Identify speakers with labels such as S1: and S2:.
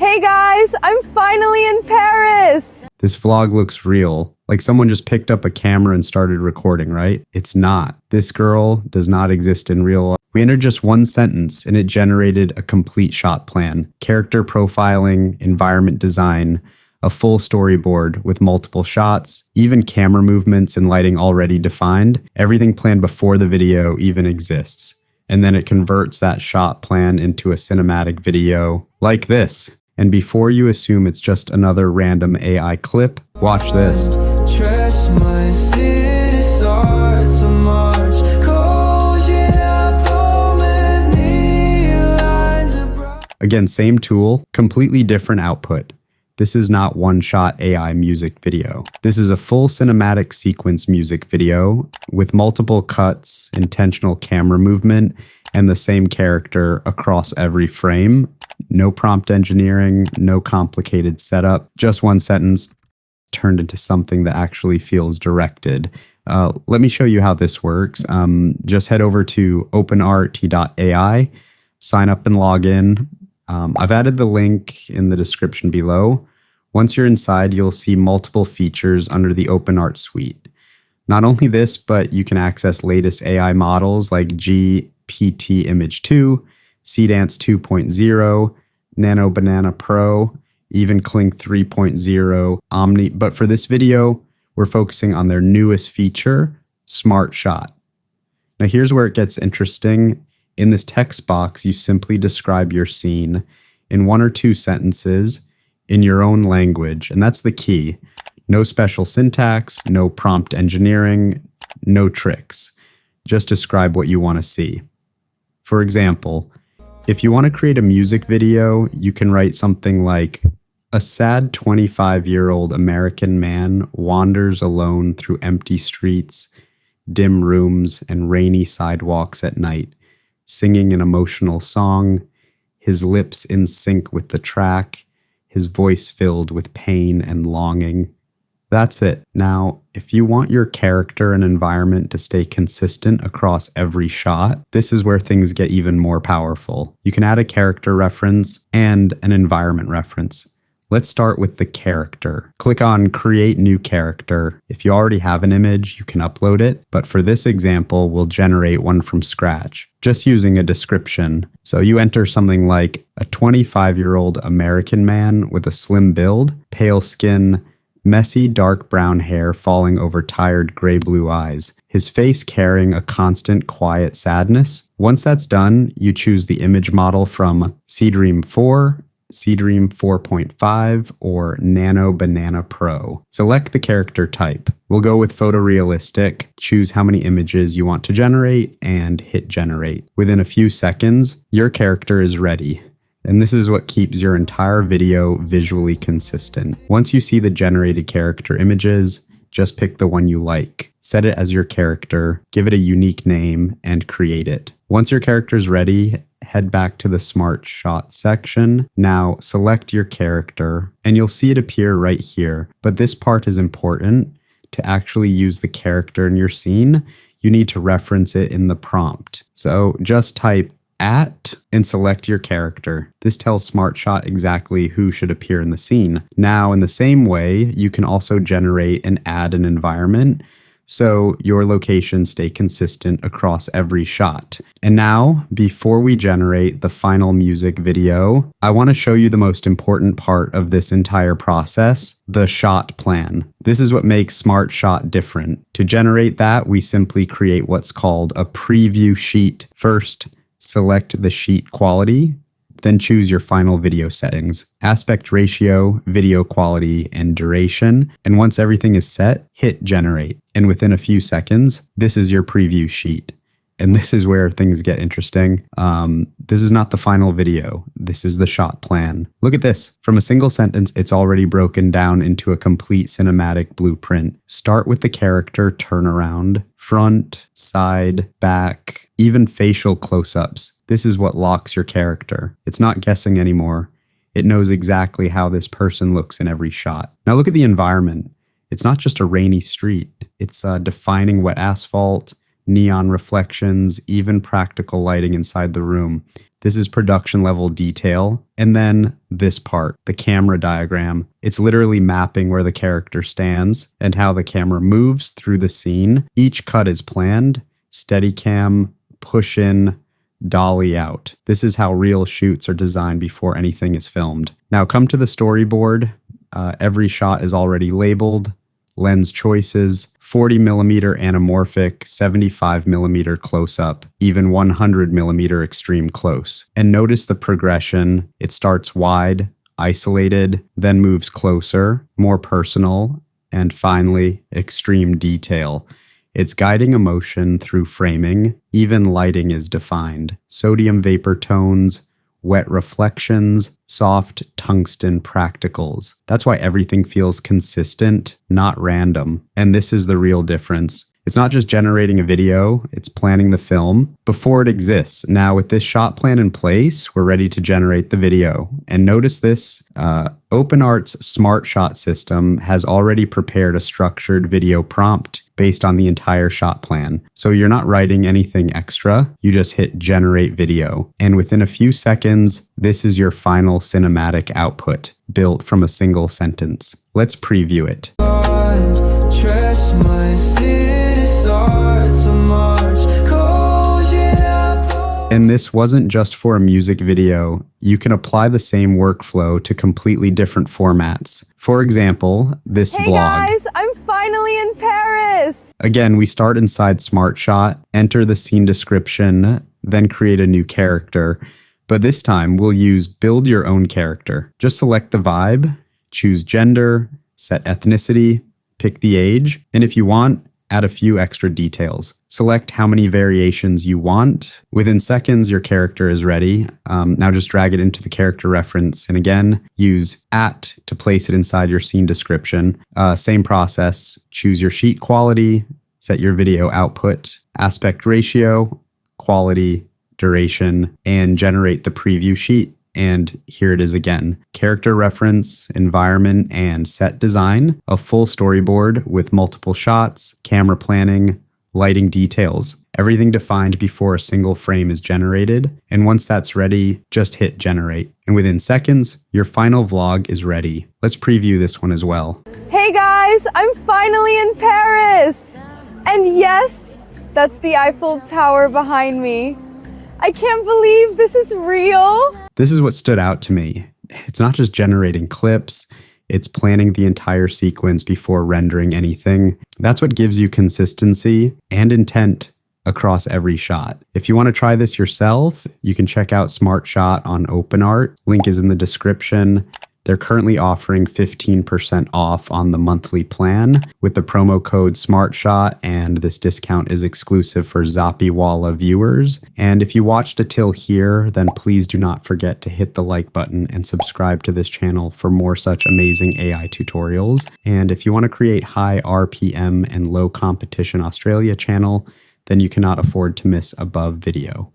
S1: Hey guys, I'm finally in Paris!
S2: This vlog looks real, like someone just picked up a camera and started recording, right? It's not. This girl does not exist in real life. We entered just one sentence and it generated a complete shot plan, character profiling, environment design, a full storyboard with multiple shots, even camera movements and lighting already defined, everything planned before the video even exists. And then it converts that shot plan into a cinematic video like this. And before you assume it's just another random AI clip, watch this. Again, same tool, completely different output. This is not one-shot AI music video. This is a full cinematic sequence music video with multiple cuts, intentional camera movement, and the same character across every frame. No prompt engineering, no complicated setup, just one sentence turned into something that actually feels directed. Let me show you how this works. Just head over to openart.ai, sign up and log in. I've added the link in the description below. Once you're inside, you'll see multiple features under the OpenArt suite. Not only this, but you can access latest AI models like GPT Image 2, Cdance 2.0, Nano Banana Pro, even Clink 3.0, Omni. But for this video, we're focusing on their newest feature, Smart Shot. Now here's where it gets interesting. In this text box, you simply describe your scene in 1 or 2 sentences in your own language, and that's the key. No special syntax, no prompt engineering, no tricks. Just describe what you want to see. For example, if you want to create a music video, you can write something like, a sad 25-year-old American man wanders alone through empty streets, dim rooms, and rainy sidewalks at night, singing an emotional song, his lips in sync with the track, his voice filled with pain and longing. That's it. Now, if you want your character and environment to stay consistent across every shot, this is where things get even more powerful. You can add a character reference and an environment reference. Let's start with the character. Click on Create New Character. If you already have an image, you can upload it, but for this example, we'll generate one from scratch, just using a description. So you enter something like a 25-year-old American man with a slim build, pale skin, messy dark brown hair falling over tired gray-blue eyes, his face carrying a constant quiet sadness. Once that's done, you choose the image model from Cdream 4, Cdream 4.5, or Nano Banana Pro. Select the character type. We'll go with photorealistic, choose how many images you want to generate, and hit generate. Within a few seconds, your character is ready. And this is what keeps your entire video visually consistent. Once you see the generated character images, just pick the one you like. Set it as your character, give it a unique name, and create it. Once your character's ready, head back to the Smart Shot section. Now select your character, and you'll see it appear right here. But this part is important. To actually use the character in your scene, you need to reference it in the prompt. So just type @ and select your character. This tells Smart Shot exactly who should appear in the scene. Now, in the same way, you can also generate and add an environment so your locations stay consistent across every shot. And now, before we generate the final music video, I want to show you the most important part of this entire process, the shot plan. This is what makes Smart Shot different. To generate that, we simply create what's called a preview sheet. First, select the sheet quality, then choose your final video settings, aspect ratio, video quality, and duration. And once everything is set, hit generate. And within a few seconds, this is your preview sheet. And this is where things get interesting. This is not the final video. This is the shot plan. Look at this. From a single sentence, it's already broken down into a complete cinematic blueprint. Start with the character turnaround, front, side, back, even facial close-ups. This is what locks your character. It's not guessing anymore. It knows exactly how this person looks in every shot. Now look at the environment. It's not just a rainy street. It's defining wet asphalt, neon reflections, even practical lighting inside the room. This is production level detail. And then this part, the camera diagram. It's literally mapping where the character stands and how the camera moves through the scene. Each cut is planned, Steadicam, push in, dolly out. This is how real shoots are designed before anything is filmed. Now come to the storyboard. Every shot is already labeled. Lens choices, 40mm anamorphic, 75mm close-up, even 100mm extreme close. And notice the progression. It starts wide, isolated, then moves closer, more personal, and finally, extreme detail. It's guiding emotion through framing. Even lighting is defined. Sodium vapor tones, wet reflections, soft tungsten practicals. That's why everything feels consistent, not random. And this is the real difference. It's not just generating a video, it's planning the film before it exists. Now with this shot plan in place, we're ready to generate the video. And notice this, OpenArt's Smart Shot system has already prepared a structured video prompt based on the entire shot plan. So you're not writing anything extra, you just hit generate video. And within a few seconds, this is your final cinematic output, built from a single sentence. Let's preview it. And this wasn't just for a music video. You can apply the same workflow to completely different formats. For example, this vlog.
S1: Hey guys, I'm finally in Paris!
S2: Again, we start inside Smart Shot, enter the scene description, then create a new character. But this time, we'll use build your own character. Just select the vibe, choose gender, set ethnicity, pick the age, and if you want, add a few extra details. Select how many variations you want. Within seconds, your character is ready. Now just drag it into the character reference. And again, use @ to place it inside your scene description. Same process. Choose your sheet quality, set your video output, aspect ratio, quality, duration, and generate the preview sheet. And here it is again. Character reference, environment, and set design. A full storyboard with multiple shots, camera planning, lighting details. Everything defined before a single frame is generated. And once that's ready, just hit generate. And within seconds, your final vlog is ready. Let's preview this one as well.
S1: Hey guys, I'm finally in Paris! And yes, that's the Eiffel Tower behind me. I can't believe this is real!
S2: This is what stood out to me. It's not just generating clips, it's planning the entire sequence before rendering anything. That's what gives you consistency and intent across every shot. If you want to try this yourself, you can check out Smart Shot on OpenArt. Link is in the description. They're currently offering 15% off on the monthly plan with the promo code SmartShot, and this discount is exclusive for zapiwala viewers. And if you watched until here, then please do not forget to hit the like button and subscribe to this channel for more such amazing AI tutorials. And if you want to create high RPM and low competition Australia channel, then you cannot afford to miss above video.